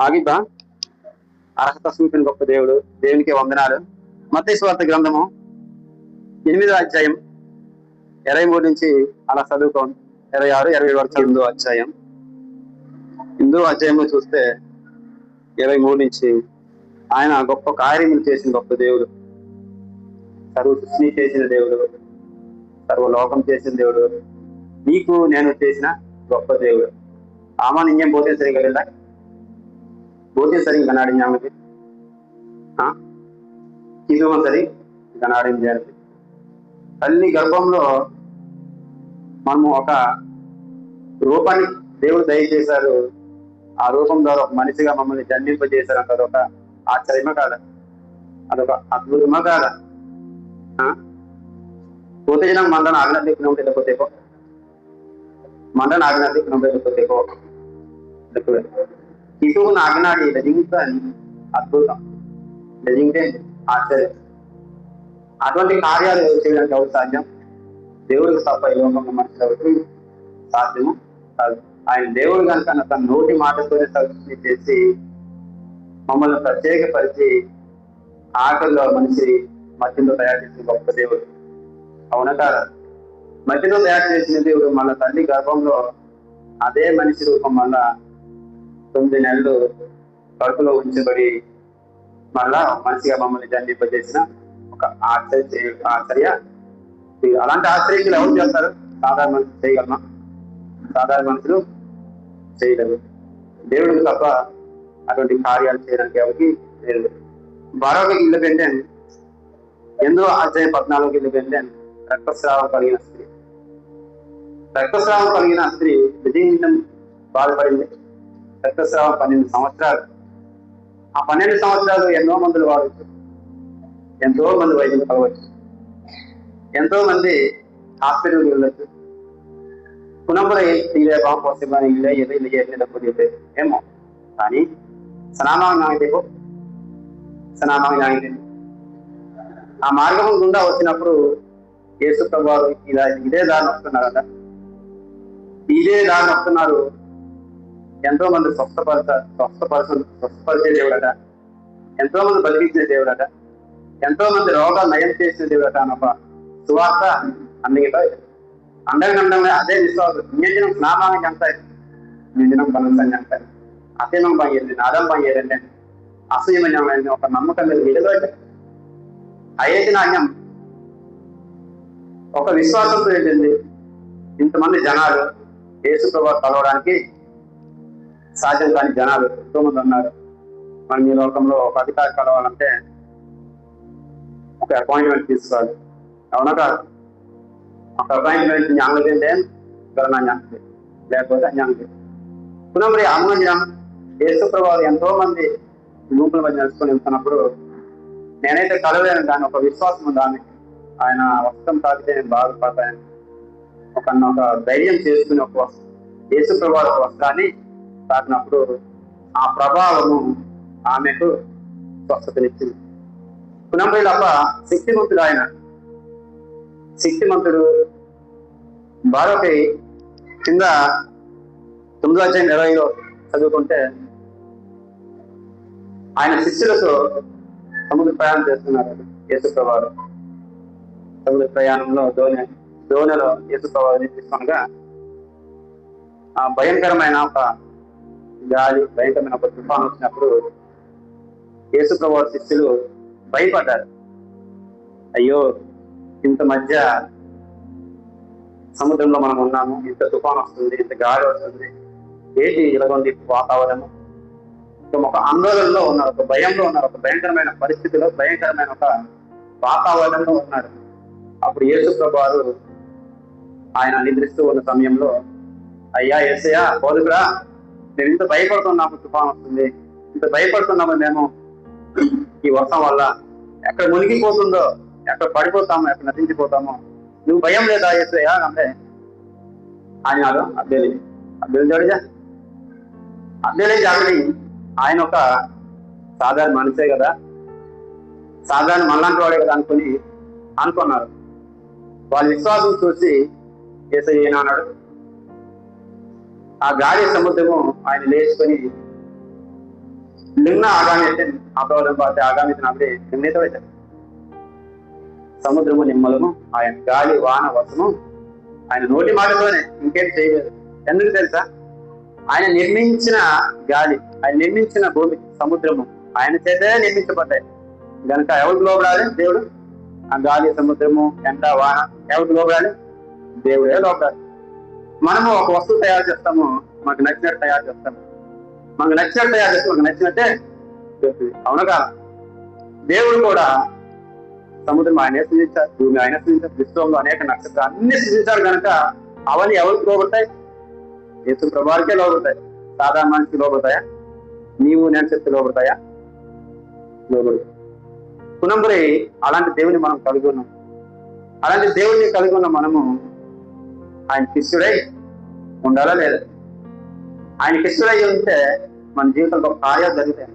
ఆగిద్దా అర్హత చూపిన గొప్ప దేవుడు, దేవునికి వందనాలు. మత్తయి సువార్త గ్రంథము 8వ అధ్యాయం 23 నుంచి అలా చదువుకోండి. 26, 27 వరకు 8వ అధ్యాయంలో చూస్తే 23 నుంచి ఆయన గొప్ప కార్యములు చేసిన గొప్ప దేవుడు, సర్వ సృష్టి చేసిన దేవుడు, సర్వలోకం చేసిన దేవుడు, నీకు నేను చేసిన గొప్ప దేవుడు. ఆమా ఇంకేం పోతే సరిగా పోతే సరి గనాడింది ఆమెకి కిలోమ సరి గనాడింది జరిగింది. తల్లి గర్భంలో మనము ఒక రూపాన్ని దేవుడు దయచేశారు. ఆ రూపం ద్వారా ఒక మనిషిగా మమ్మల్ని జన్మింపజేశారు అంటారు. ఒక ఆశ్చర్యమా కాదా? అదొక అద్భుతమా కాదా? పోతే జనం మండన ఆజ్ఞాధికం వెళ్ళిపోతేకో, మండన ఆజ్ఞాధికం వెళ్ళిపోతేకో ఇటువును ఆజ్ఞాడి లజింగ్తా అద్భుతం, లజింగ్తే ఆశ్చర్యం. అటువంటి కార్యాలు చేయడానికి ఎవరు సాధ్యం? దేవుడికి తప్ప ఈ లోకంలో మనుషులు ఎవరికి సాధ్యము కాదు. ఆయన దేవుడు కనుక తన నోటి మాటతోనే సృష్టి చేసి మమ్మల్ని ప్రత్యేకపరిచి ఆకలిలో మనిషి మధ్యలో తయారు చేసిన గొప్ప దేవుడు. అవునా కాదా? మధ్యలో తయారు చేసిన దేవుడు మళ్ళా తల్లి గర్భంలో అదే మనిషి రూపం మళ్ళా 9 నెలలు కడుపులో ఉంచబడి మళ్ళా మనిషిగా మమ్మల్ని జన్మింపజేసిన ఒక ఆశ్చర్య. అలాంటి ఆశ్చర్యలు ఎవరు చేస్తారు? సాధారణ మనుషులు చేయగలమా? సాధారణ మనుషులు చేయలేరు. దేవుడికి తప్ప అటువంటి కార్యాలు చేయడానికి ఎవరికి లేదు. మరొక ఇండిపెండెంట్ 8వ అధ్యాయం 14 ఇండిపెండెంట్ రక్తస్రావం కలిగిన స్త్రీ. రక్తస్రావం కలిగిన స్త్రీ విజయం బాధపడింది. రక్తస్రావం 12 సంవత్సరాలు. ఆ 12 సంవత్సరాలు ఎన్నో మందులు వాడవచ్చు, ఎంతో మంది వైద్యులు కలవచ్చు, ఎంతో మంది హాస్పిటల్కి వెళ్ళచ్చు. పునః తీరే బాగా ఇల్లే ఏదో ఇల్లు చేసేటప్పుడు ఏమో, కానీ సనామాంగా ఆ మార్గం గుండా వచ్చినప్పుడు యేసు ప్రభువు ఇదే దారిని వస్తున్నారట. ఇదే దారిని వస్తున్నారు. ఎంతో మంది స్వస్థపరిచే దేవుడట, ఎంతో మంది బతికించే దేవుడట, ఎంతో మంది రోగాలు నయం చేసిన దేవుడట అని ఒక సువార్త అందుకే అండగండమే అదే విశ్వాసం. నిజం స్నామానికి అంటాయి, నిజం బలంగా అంటాయి, అసీమం పనిచేయండి, నాదం పనిచేయండి, అసూయమైన ఒక నమ్మకం మీద ఏదో అయ్యేసిన అన్యం ఒక విశ్వాసంతో వెళ్ళింది. ఇంతమంది జనాలు యేసు ప్రభువు కలవడానికి సాధ్యం కాని జనాలు ఎంతో మంది ఉన్నారు. మనం ఈ లోకంలో ఒక అధికారి కలవాలంటే ఒక అపాయింట్మెంట్ తీసుకోవాలి. అవునా కాదు? ఒక అపాయింట్మెంట్ జ్ఞానం లేకపోతే జ్ఞానం పునః అమ్మజనం యేసు ప్రభువు ఎంతో మంది గుంపుల మధ్య నడుచుకొని వెళ్తున్నప్పుడు నేనైతే కలవలేను, కానీ ఒక విశ్వాసం ఉంది ఆమె. ఆయన వస్త్రం తాకితే నేను బాధపడతాను ఒక ధైర్యం చేసుకుని ఒక యేసు ప్రభువు ఒక వస్త్రాన్ని తాకినప్పుడు ఆ ప్రభావము ఆమెకు స్వస్థతనిచ్చింది. పునః శక్తిమంతుడు. ఆయన శక్తిమంతుడు. బారోకి కింద 9వ అధ్యాయం 20లో చదువుకుంటే ఆయన శిష్యులతో సముద్ర ప్రయాణం చేస్తున్నారు. యేసు ప్రభువు సముద్ర ప్రయాణంలో దోణిలో యేసు ప్రభువుని తీసుకొనగా ఆ భయంకరమైన ఒక గాలి, భయంకరమైన ఒక తుఫాను వచ్చినప్పుడు యేసు ప్రభువు శిష్యులు భయపడ్డారు. అయ్యో, ఇంత మధ్య సముద్రంలో మనం ఉన్నాము, ఇంత తుఫాను వస్తుంది, ఇంత గాలి వస్తుంది, ఏంటి ఇలాగొంది వాతావరణం. ఒక ఆందోళనలో ఉన్నారు, ఒక భయంలో ఉన్నారు, ఒక భయంకరమైన పరిస్థితిలో, భయంకరమైన ఒక వాతావరణంలో ఉన్నారు. అప్పుడు యేసు ప్రభువు ఆయన నిద్రిస్తూ ఉన్న సమయంలో, అయ్యా యేసయ్యా బోధకుడా, మేము ఇంత భయపడుతున్నాము, తుఫాను వస్తుంది, ఇంత భయపడుతున్నాము మేము ఈ వర్షం వల్ల, ఎక్కడ మునిగిపోతుందో, ఎక్కడ పడిపోతామో, ఎక్కడ నశించిపోతామో, నువ్వు భయం లేదా యేసయ్యా అంటే ఆయన అబ్బేలి జాగ్రత్త. ఆయన ఒక సాధారణ మనిషే కదా, సాధారణ మనలాంటి వాడే కదా అనుకున్నారు. వాళ్ళ విశ్వాసం చూసి యేసయ్య అన్నాడు. ఆ గాలి సముద్రము ఆయన లేచుకొని లింగ ఆగామి అపవాదం పాతే ఆగామి అప్పుడే లింగతో సముద్రము నిమ్మలము, ఆయన గాలి వాన వసము, ఆయన నోటి మాటతోనే, ఇంకేం చేయలేదు. ఎందుకు తెలుసా? ఆయన నిర్మించిన గాలి, ఆయన నిర్మించిన భూమి, సముద్రము ఆయన చేతే నిర్మించబడ్డాయి కనుక ఎవరికి లోపడాలి? దేవుడు. ఆ గాలి, సముద్రము, ఎండ, వాన ఎవరికి లోపడాలి? దేవుడే లోపడాలి. మనము ఒక వస్తువు తయారు చేస్తాము, మనకు నచ్చినట్టు తయారు చేస్తాము. మనకు నచ్చినట్టు తయారు చేస్తే మనకు నచ్చినట్టే చెప్తుంది. అవునగా దేవుడు కూడా సముద్రం ఆయన సృజించారు, భూమి ఆయన సృజించారు, విశ్వంలో అనేక నక్షత్రాలు అన్ని సృజించారు కనుక అవన్నీ ఎవరికి లోబడతాయి? యేసు ప్రభువుకే లోబడతాయి. సాధారణ మనిషికి లోబడతాయా? నీవు నేను చెప్తే లోబడతాయా? లోబడు. పునంబరి అలాంటి దేవుని మనం కలిగి ఉన్నాం. అలాంటి దేవుడిని కలిగి ఉన్న మనము ఆయన శిష్యుడై ఉండాలా లేదా? ఆయన శిష్యుడై ఉంటే మన జీవితంలో కార్యాలు జరుగుతాయి.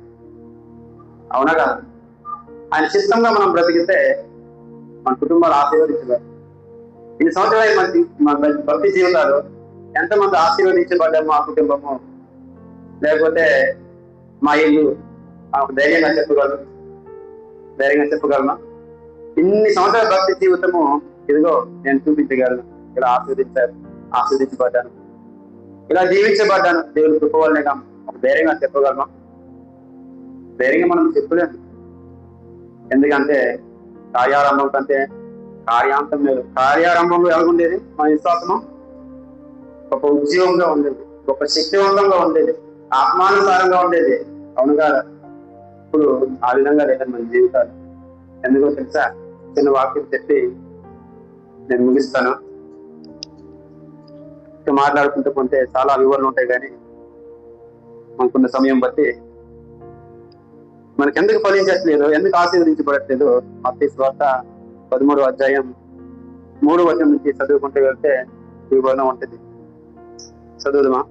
అవునా కాదు? ఆయన సిద్ధంగా మనం బ్రతికితే మన కుటుంబాలు ఆశీర్వదించగలరు. ఈ సంవత్సరాలు మన భక్తి జీవితాలు ఎంతమంది ఆశీర్వదించబడ్డాము? మా కుటుంబము, లేకపోతే మా ఇల్లు ధైర్యంగా చెప్పగలను. ఇన్ని సంవత్సరాల భక్తి జీవితము ఇదిగో నేను చూపించగలను. ఇలా ఆస్వాదించబడ్డాను, ఇలా జీవించబడ్డాను దేవుని కృప వల్లనే ఒక ధైర్యంగా చెప్పగలను. ధైర్యంగా మనం చెప్పలేము. ఎందుకంటే కార్యారంభం కంటే కార్యాంతం లేదు. కార్యారంభంలో ఎలాగుండేది? మన విశ్వాసము గొప్ప ఉద్యోగంగా ఉండేది, గొప్ప శక్తివంతంగా ఉండేది, ఆత్మానుసారంగా ఉండేది. అవును కాదా? ఇప్పుడు ఆ విధంగా లేదని మన జీవితాలు. ఎందుకో తెలుసా? చిన్న వాక్యం చెప్పి నేను ముగిస్తాను. మాట్లాడుకుంటూ కొంటే చాలా వివరణలు ఉంటాయి, కానీ మనకున్న సమయం బట్టి మనకి ఎందుకు ఫలించట్లేదు, ఎందుకు ఆశీర్వదించబడట్లేదు? మత్తయి సువార్త 13వ అధ్యాయం 3వ వచనం నుంచి చదువుకుంటూ వెళ్తే వివరణ ఉంటుంది. చదువుదామా?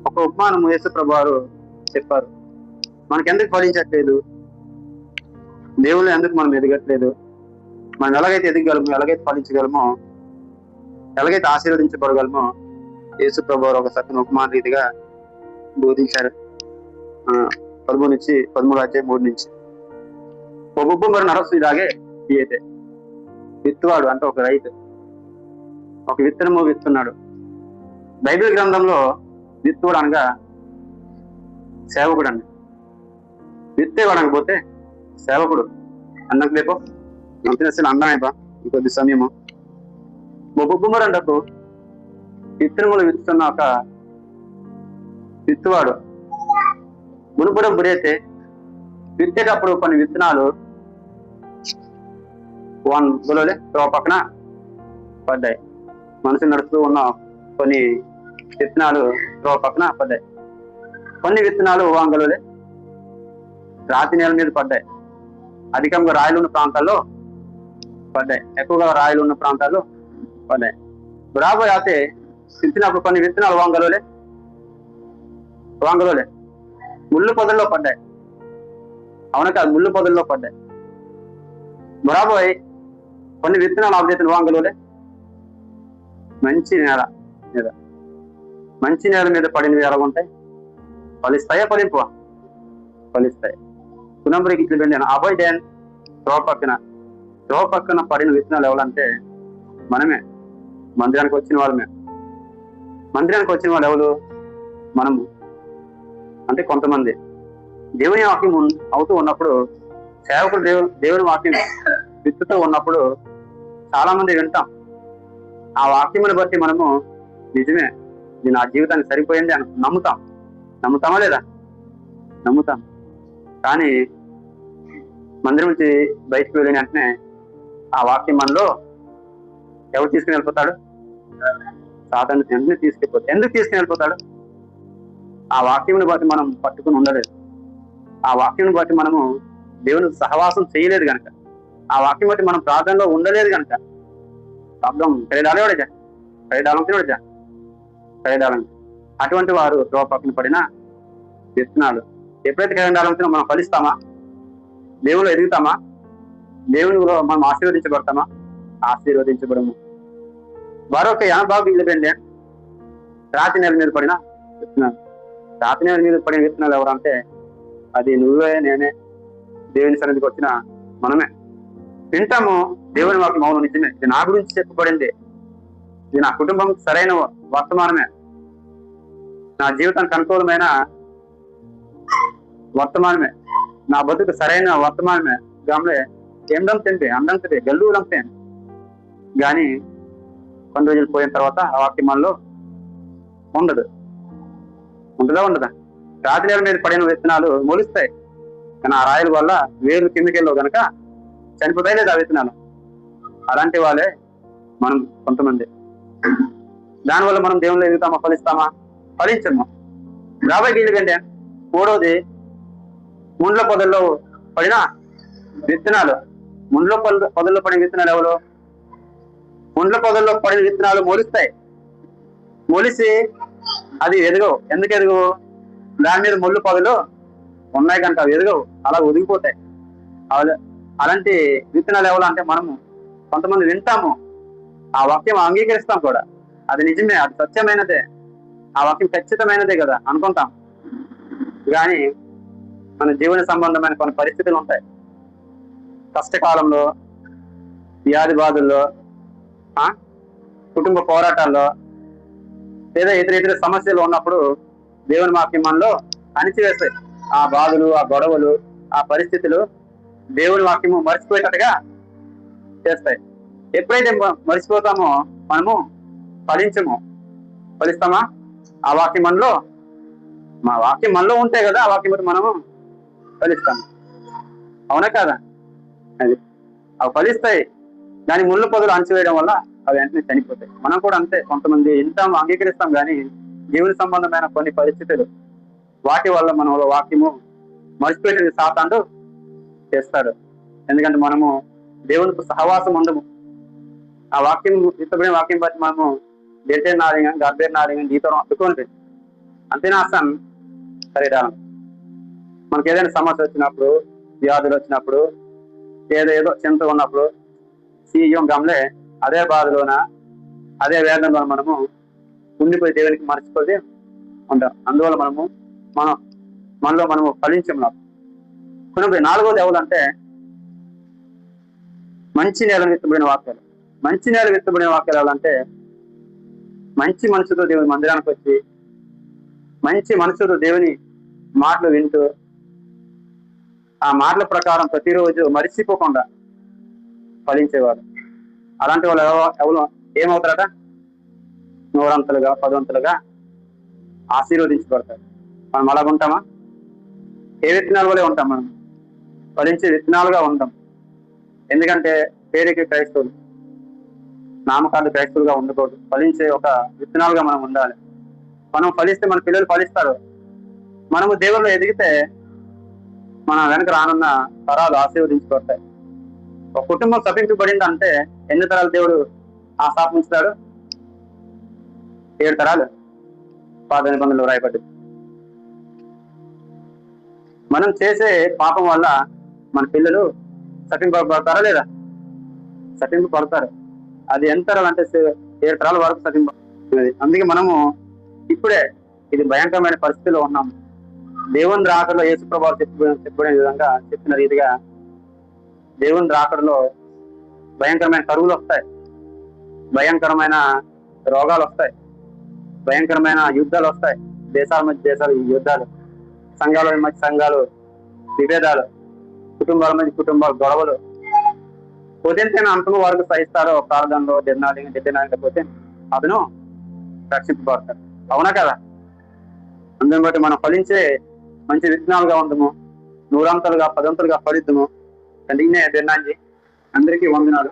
ఒక ఉపమానం యేసు ప్రభువారు చెప్పారు. మనకి ఎందుకు ఫలించట్లేదు, దేవుళ్ళు ఎందుకు మనం ఎదగట్లేదు, మనం ఎలాగైతే ఎదగగలమో, ఎలాగైతే ఫలించగలమో, ఎలాగైతే ఆశీర్వదించబడగలమో యేసు ప్రభువారు ఒక సత్యం ఉపమాన రీతిగా బోధించారు. 13వ అధ్యాయం 3 నుంచి. ఒక్కొక్క మరి నరస్సు ఇలాగే అయితే విత్తువాడు అంటే ఒక రైతు ఒక విత్తనము విత్తున్నాడు. బైబిల్ గ్రంథంలో విత్తువాడు అనగా సేవకుడు అండి. విత్తేవాడు అనకపోతే సేవకుడు. అన్నకు లేపో అంతే అన్నమేపా ఇంకొద్ది సమయము. ఒక్కొక్క అంటకు విత్తనములు విత్తుతున్న ఒక విత్తువాడు మునుపురం బురైతే విత్తేటప్పుడు కొన్ని విత్తనాలు గులోలే త్రో పక్కన పడ్డాయి. మనుషులు నడుస్తూ ఉన్న కొన్ని విత్తనాలు త్రో పక్కన పడ్డాయి. కొన్ని విత్తనాలు వాంగలోలే రాతి నేల మీద పడ్డాయి. అధికంగా రాయిలు ఉన్న ప్రాంతాల్లో పడ్డాయి, ఎక్కువగా రాయిలు ఉన్న ప్రాంతాల్లో పడ్డాయి. బరాబర్ అయితే విత్తినప్పుడు కొన్ని విత్తనాలు వాంగలోలే ముళ్ళు పొదల్లో పడ్డాయి. అవునా కాదు? ముళ్ళు పొదల్లో పడ్డాయి. బరాబోయ్ కొన్ని విత్తనాలు ఆబ్జెక్టులు వాంగలోలే మంచి నేల మీద పడినవి ఎలా ఉంటాయి? ఫలిస్తాయా? ఫలిస్తాయి. పునంబరికి ఇట్లు వెళ్ళాను. అబాయిడెన్ త్రో పక్కన పడిన విత్తనాలు ఎవరంటే మనమే. మందిరానికి వచ్చిన వాళ్ళమే. మందిరానికి వచ్చిన వాళ్ళు ఎవరు? మనము. అంటే కొంతమంది దేవుని వాక్యం అవుతూ ఉన్నప్పుడు, సేవకుడు దేవుని వాక్యం విత్తుతూ ఉన్నప్పుడు చాలా మంది వింటాం. ఆ వాక్యముని బట్టి మనము నిజమే ఇది నా జీవితానికి సరిపోయింది అని నమ్ముతామా లేదా? నమ్ముతాం. కానీ మందిరం నుంచి బయటకు వెళ్ళిన వెంటనే ఆ వాక్యం మనలో ఎవరు తీసుకుని వెళ్ళిపోతాడు? సాతాను వెంటనే తీసుకెళ్ళిపోతాడు. ఎందుకు తీసుకుని వెళ్ళిపోతాడు? ఆ వాక్యముని బట్టి మనం పట్టుకుని ఉండలేదు. ఆ వాక్యం బట్టి మనము దేవుని సహవాసం చేయలేదు కనుక, ఆ వాక్యం బట్టి మనం ప్రార్థనలో ఉండలేదు కనుక ప్రాబ్లం కైడాలం అటువంటి వారు త్రో పక్కన పడిన విత్తనాలు. ఎప్పుడైతే కైడాలంతో మనం ఫలిస్తామా? దేవుళ్ళు ఎదుగుతామా? దేవునిలో మనం ఆశీర్వదించబడతామా? ఆశీర్వదించబడము. మరొక 80 ఇండిపెండెంట్ రాతి నేల మీద పడిన విత్తనాలు. రాతి నేల మీద పడిన విత్తనాలు ఎవరంటే అది నువ్వే నేనే దేవుని సన్నిధికి వచ్చిన మనమే వింటాము. దేవుని వాక్యం మౌనం నిజమే, ఇది నా గురించి చెప్పబడింది, ఇది నా కుటుంబం సరైన వర్తమానమే, నా జీవితానికి అనుకూలమైన వర్తమానమే, నా బతుకు సరైన వర్తమానమే. గామలే ఏం తింటే అందంతే గల్లు రంపే. కానీ కొన్ని రోజులు పోయిన తర్వాత ఆ వాక్యం మనలో ఉండదు. ఉండదా? రాతి నేల మీద పడిన విత్తనాలు మొలుస్తాయి, కానీ ఆ రాయల వల్ల వేరు కిందకెళ్ళవు కనుక చనిపోతాయి లేదు ఆ విత్తనాలు. అలాంటి వాళ్ళే మనం కొంతమంది. దానివల్ల మనం దేవుళ్ళు ఎదుగుతామా, ఫలిస్తామా? ఫలించము. రాబోయే గీళ్ళు కంటే మూడవది ముండ్ల పొదల్లో పడిన విత్తనాలు. ముండ్ల పొదల్లో పడిన విత్తనాలు ఎవరు? ముండ్ల పొదల్లో పడిన విత్తనాలు మొలుస్తాయి. మొలిసి అది ఎదగవు. ఎందుకు ఎదగవు? దాని మీద ముళ్ళు పొదలు ఉన్నాయి కనుక అవి ఎదగవు, అలా ఒదిగిపోతాయి. అలాంటి విత్తనాలు ఎవరు అంటే మనము. కొంతమంది వింటాము, ఆ వాక్యం అంగీకరిస్తాం కూడా, అది నిజమే, అది సత్యమైనదే, ఆ వాక్యం ఖచ్చితమైనదే కదా అనుకుంటాం. కానీ మన జీవన సంబంధమైన కొన్ని పరిస్థితులు ఉంటాయి. కష్టకాలంలో, వ్యాధి బాధల్లో, కుటుంబ పోరాటాల్లో, లేదా ఇతర సమస్యలు ఉన్నప్పుడు దేవుని వాక్యం మనలో అణిచివేస్తాయి. ఆ బాధలు, ఆ గొడవలు, ఆ పరిస్థితులు దేవుని వాక్యము మర్చిపోయేటట్టుగా చేస్తాయి. ఎప్పుడైతే మర్చిపోతామో మనము ఫలించము. ఫలిస్తామా? ఆ వాక్యం మనలో, మా వాక్యం మనలో ఉంటే కదా ఆ వాక్యం మనము ఫలిస్తాము. అవునా కాదా? అది అవి ఫలిస్తాయి. దాని ముళ్ళు పొదలు అణచివేయడం వల్ల అవి వెంటనే చనిపోతాయి. మనం కూడా అంతే. కొంతమంది వింటాము, అంగీకరిస్తాం, కానీ జీవన సంబంధమైన కొన్ని పరిస్థితులు, వాటి వల్ల మన వాక్యము మర్చిపోయేది సాతానుడు చేస్తాడు. ఎందుకంటే మనము దేవునికి సహవాసం ఉండము. ఆ వాక్యం ఇష్టపడిన వాక్యం బట్టి మనము దేశే నారింగం, గర్భేర్ నారింగం, గీతం అందుకుంటుంది. అంతేనాస్తాను శరీరాలను. మనకి ఏదైనా సమస్య వచ్చినప్పుడు, వ్యాధులు వచ్చినప్పుడు, ఏదో చింత ఉన్నప్పుడు సీయం గమలే అదే బాధలోన, అదే వేదనలో మనము ఉండిపోయి దేవునికి మర్చిపోతే ఉంటాం. అందువల్ల మనలో మనము ఫలించము. కొన్ని నాలుగోది ఎవరంటే మంచి నేల విత్తబడిన వాక్యాలు. మంచి నేల విత్తబడిన వాక్యాలు ఎవరంటే మంచి మనసుతో దేవుని మందిరానికి వచ్చి, మంచి మనసుతో దేవుని మాటలు వింటూ, ఆ మాటల ప్రకారం ప్రతిరోజు మరిచిపోకుండా ఫలించేవారు. అలాంటి వాళ్ళు ఎవరు ఏమవుతారట? 100 10 ఆశీర్వదించబడతారు. మనం అలాగ ఉంటామా? ఏ విత్తనాలు వల్లే ఉంటాం మనం, ఫలించే విత్తనాలుగా ఉంటాం. ఎందుకంటే పేరుకి క్రైస్తవులు, నామకార్థ క్రైస్తవులుగా ఉండకూడదు. ఫలించే ఒక విత్తనాలుగా మనం ఉండాలి. మనం ఫలిస్తే మన పిల్లలు ఫలిస్తారు. మనము దేవుళ్ళు ఎదిగితే మన వెనక రానున్న తరాలు ఆశీర్వదించబడతాయి. ఒక కుటుంబం శపించబడింది అంటే ఎన్ని తరాలు దేవుడు శాపించుతాడు? 7 తరాలు పాత నిబంధనలు రాయబడ్డది. మనం చేసే పాపం వల్ల మన పిల్లలు శపింపబడతారా లేదా? శపింపబడతారు. అది ఎంత తరాలు అంటే 7 తరాల వరకు శపింపబడుతుంది. అందుకే మనము ఇప్పుడే ఇది భయంకరమైన పరిస్థితిలో ఉన్నాము. దేవుని రాకడలో యేసు ప్రభువు చెప్పబడిన విధంగా చెప్పిన రీతిగా దేవుని రాకడలో భయంకరమైన కరువులు వస్తాయి, భయంకరమైన రోగాలు వస్తాయి, భయంకరమైన యుద్ధాలు వస్తాయి. దేశాల మధ్య దేశాలు యుద్ధాలు, సంఘాల మధ్య సంఘాలు విభేదాలు, కుటుంబాల మధ్య కుటుంబాల గొడవలు. పొదెంతైనా అంతము వరకు సహిస్తారో ప్రార్థనలో దినాలి పోతే అతను రక్షింపబడతాడు. అవునా కదా? అందుని బట్టి మనం ఫలించే మంచి విత్తనాలుగా ఉండము, 100 10 ఫలిద్దాము. కంటిన్యూ దినాంజీ. అందరికీ వందనాలు.